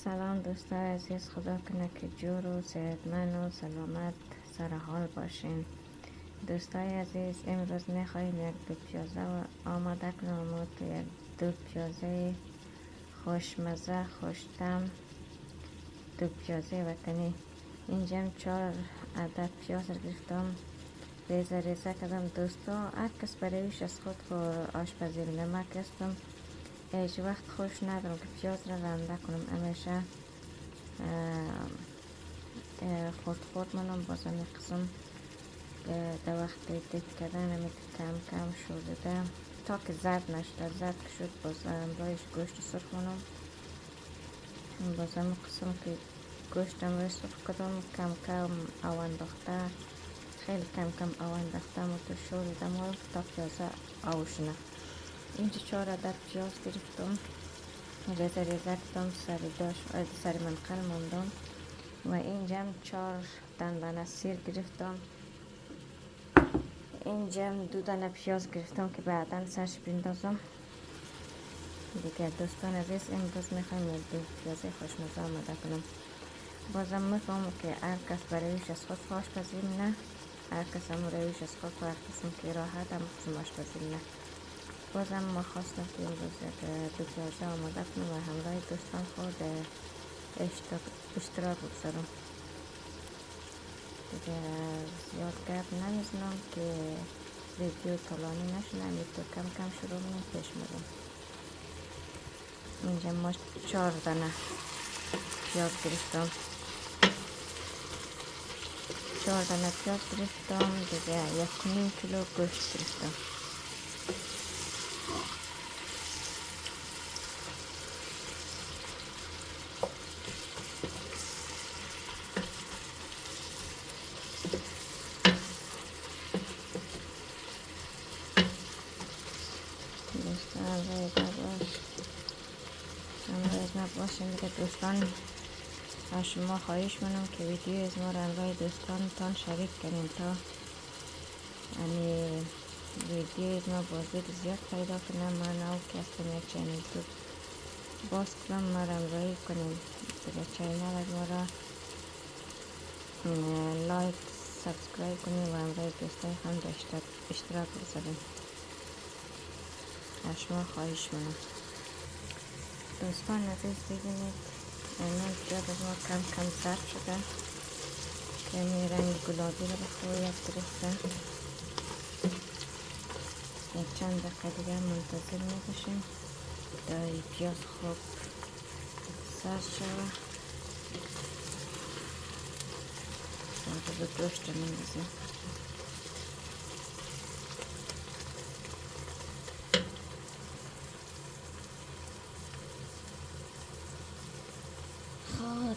سلام دوستان عزیز، خدا کنه که جور و صحتمند و سلامت سر حال باشین. دوستای عزیز، امروز میخواییم یک دو پیازه آماده کنم و تو یک دو پیازه خوشمزه خوشتم، دو پیازه وطنی. اینجا 4 عدد پیاز گرفتم، ریزه ریزه کردم. دوستا هر کس برایش از خود آشپزی نمک استم، هیچ وقت خوش ندارم که پیاز را رنده کنم، همیشه خورد خورد منم بازم یک قسم در وقت دیپ کردن همیت کم کم شده تا که زرد نشده. زرد که شد بازم رایش گوشت سرخ منم، بازم قسم که گوشتم رای سرخ کردم، کم کم او انداخته، خیلی کم کم او انداخته و تو شوریدم و تا پیازه اوشنه. اینجا 4 عدد پیاز گرفتم، ریزه ریزه کردم، سر منقل ماندم و اینجا 4 دندانه سیر گرفتم. اینجا 2 دانه پیاز گرفتم که بعدا سرش بندازم دیگه. دوستان عزیز، امروز میخوایم دو پیاز خوشمزه آماده کنم. بازم میفهمم که هر کس برایش از خود آشپزی نه، هر کس هم برایش از خود هر قسم که راحت هم قسم آشپزی نه. بازم ما خواستم که امروز یک دو پیازه آماده کنم و همراه دوستان خود اشتراک بگذارم. دیگه زیاد گپ نمیزنم که ویدیو طولانی نشونه، تو کم کم شروع کنم پیش میرم. اینجا ما 4 دانه پیاز گرفتم، 4 دانه پیاز گرفتم دیگه. 1.5 کیلو گوشت گرفتم. دوستان همراهت نباشین دیگه. دوستان از شما خواهش منم که ویدیو از ما را همراه دوستانتان شریک کنین تا یعنی ویدیو از ما بازدید زیاد پیدا کنم. من او که هستم یک چینل تو باز کنم، ما را همراهی کنیم دیگه. چینل از ما را لایک سابسکرایب کنیم و همراه دوستای هم اشتراک بگذاریم. از شما خواهش منم. دوستان عزیز، ببینید این پیاز از ما کم کم زرد شده، کمی رنگ گلابی رو به خود گرفته. یک چند دقیقه دیگه منتظر میباشیم تا پیاز خوب سرد شود. بعد به گوشت رو میندازیم.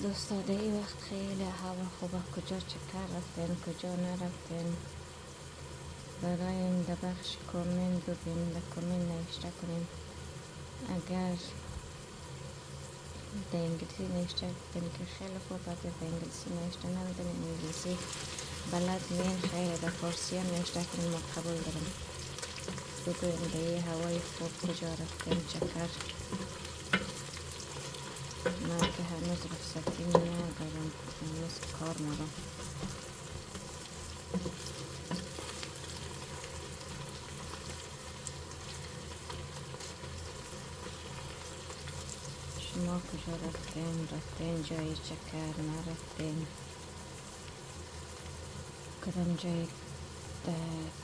دوستا در این وقت خیلی هوا خوبه، کجا چکر رفتین کجا نرفتین، برای این در بخش کامنت ببین، در کامنت نوشته کنین. اگر در انگلیسی نوشته کنین که خیلی خوب، اگر در انگلیسی نوشته نمیدونین انگلیسی بلد نین خیلی در فارسی هم نوشته کنین، ما قبول دارم. بگوین در این هوای خوب کجا رفتین چکر. من که هنوز رخصتی ندارم، هنوز کار مارم. شما کجا رفتین جای چکر نرفتین، کدام جای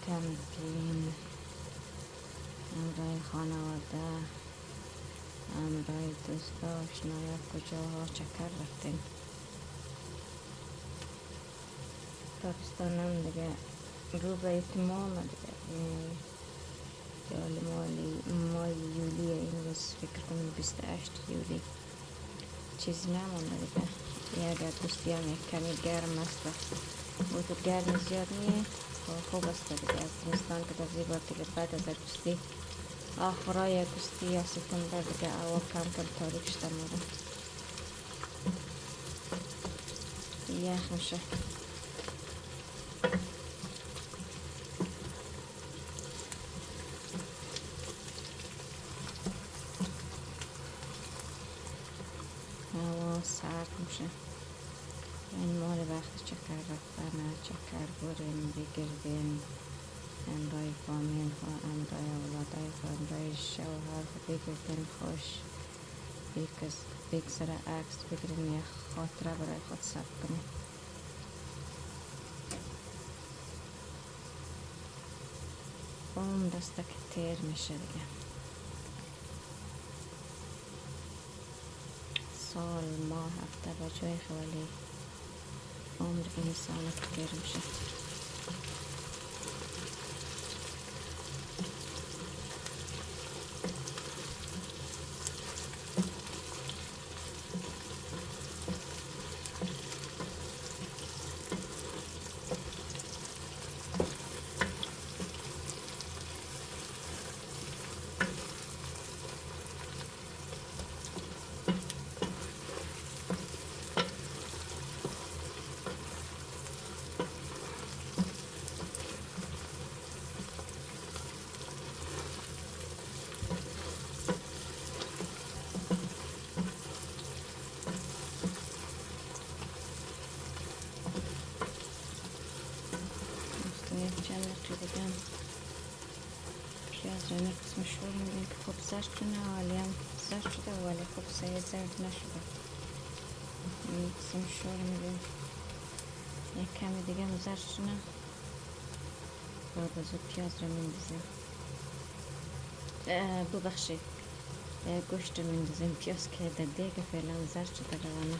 کمپین، همراه خانواده، همراه دوستا آشنایا کجا چکر رفتین. تابستان هم دیگه رو به اتمام دیگه، ماه یولی این روز فکر کنم 28 یولی چیزی نمونده دیگه. یا اگر دوستی هم یک کمی گرم است و تو گرم زیاد نیه خوب است دیگه. افغانستان که در زیبا دیگه بعد از دوستی آخرای دوستی یا سپتامبر دیگه هوا کم کم تاریک شده مورد یخ میشه. هوا هوا سرد میشه. این مال وقت چکر رفتن، چکر برین بگردین، امرای فامیل ها، امرای اولادای ها، امرای شوهر ها بگردین، خوش بگذره، عکس بگیرین، یک خاطره برای خود ثبت کنین. عمر است که تیر میشه دیگه، سال، ماه، هفته با جای خالی، عمر انسان تیر میشه. چند دقیقه دیگه هم پیاز رو این قسم شور میدیم که خوب زرد کنه، ولی هم زرد شده ولی خوب سایه زرد نشده. این قسم شور میدیم یک کمی دیگه هم زرد شده، بعد از پیاز رو میندازیم، ببخشید گوشت رو میندازیم، پیاز که در دیگه فعلا زرد شده روانه.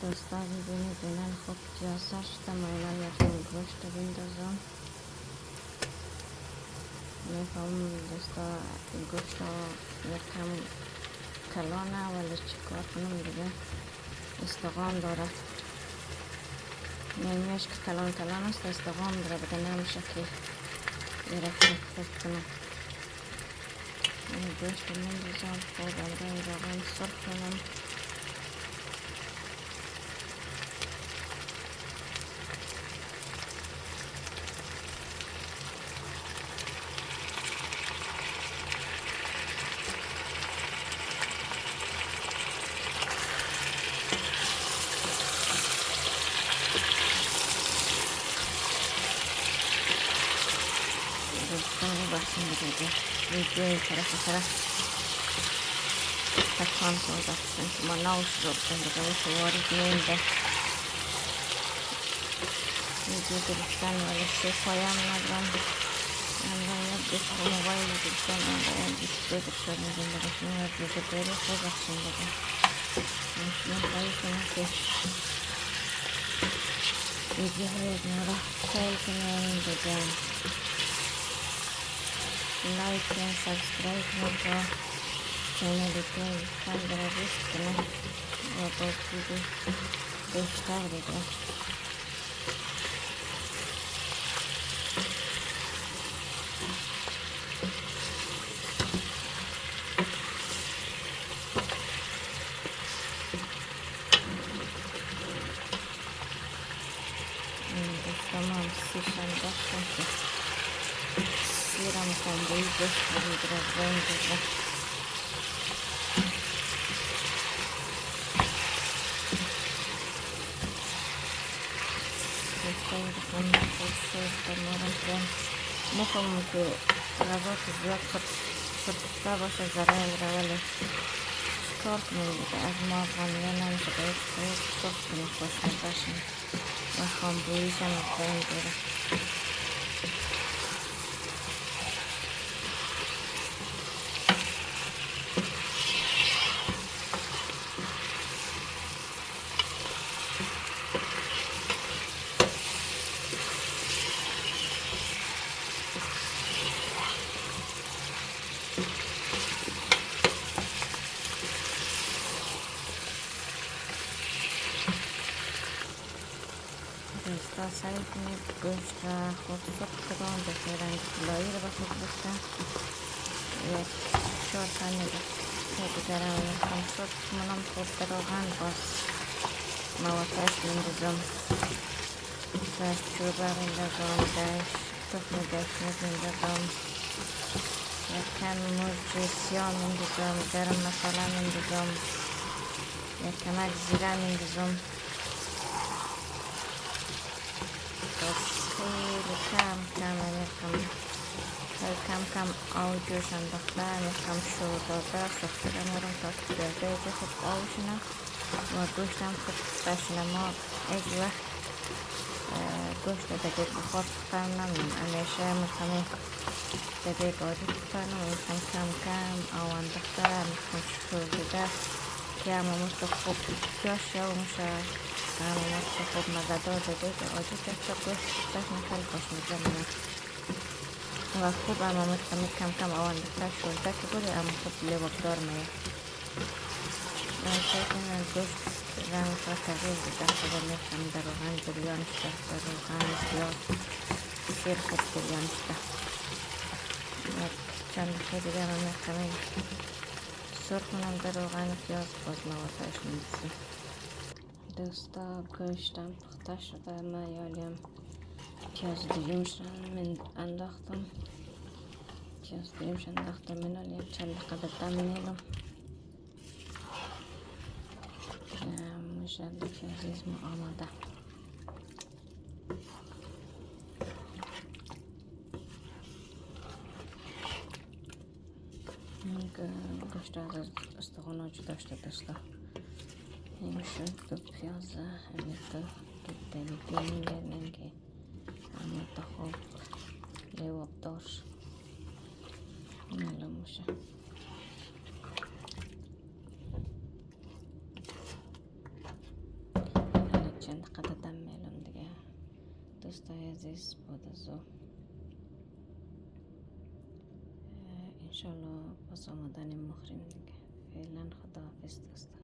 دوستا ببینید اینان خوب پیاز زرد شده، ما اینان یکم گوشت رو بندازم. میفهم دوستا گوشت ها یکم کلانه، ولی چیکار کنم دیگه استقام داره، نمیش که کلان است، استقام داره بده، نمیشه که یه رفت کنم. این گوشت رو میندازم، خوب امرای روان سرخ کنم. بخشیم دیگه ویدیوی طرف تکان سازد که ما نوش رو بکنیم دیگه ویش وارد نینده ویدیو گرفتن ولی سیفایم ندارم. من باید بسر موبایل گرفتن، من باید دیسپلی دکتر میدیم دیگه شما دیگه بری خود بخشیم دیگه شما خواهی کنم که ویدیو های ما را خیلی کنیم دیگه، لایک کنیم، سابسکرایب کنیم تا چینل دیگه خیلی را ریسک کنیم و با ویدیو بیشتر دیگه. تمام سیشم داشتم که سیرم خونده گوشت رو میگیره رنگ دیگه خیلی خونده خود شد دمارم کنم. مفهمم که غذا که زیاد خودسته باشه ضرر را، ولی چکار کنیم دیگه از ما افغانیان نمیشه باید سرخ کنیم خوشمزه شیم و خانبوییش هم از بین بره. دوستا سعی کنید گوشت را خوب سرخ کنم به رنگ طلایی را به خود بستم. یک 4 ثانیه دیگر هم میخوام سرخ کنم خوب در روغن. باز مواتش میندازم، باز چوبه میندازم، تخم گشت میندازم، یک کم مرچ سیاه میندازم، گرم مساله میندازم، یک کمک زیره میندازم. باز خیلی کم میخوام کم کم آب جوش انداخته میخوام شور داده سخته میرم تا که پیازه خوب آب شنه و گوشتم خوب بشنه. ما یک وقت گوشت دیگه بخور پختن نمیم، همیشه میخوام دیگه عادی پختن و میخوام کم کم آب انداخته میخوام شور دیده که همه مست خوب پیاز شو میشه، همه مست خوب مزدار دیگه عادی کسته گوشت پختش خیلی خوشمزه میشه و خوب اما میخوام کم کم آب انداخته شورده که بوده اما خوب لبابدار میه. من گوشت رنگ را تغییر دیده خدا میخوام در روغن بریان شده، در روغن پیاز سیر خوب بریان شده. چند دقیقه دیگه من میخوام سرخ کنم در روغن پیاز. باز مواتش میدازم. دوستا گوشتم پخته شده، من یالیم پیاز دیگه‌مش را من انداختم، پیاز دیگه‌مش انداختم منالیم چند دقیقه دم میلم مشد پیازیز ما آماده. گوشت از استخوان جدا شده دوستا. این شد دو پیاز همین تو دلیدی میگردن که همه تا خوب لیواب داشت معلوم میشه. چند دقیقه دم میلم دیگه دوستای عزیز. بعد از انشالله باز آمدن مخریم دیگه. فعلا خداحافظ دوستا.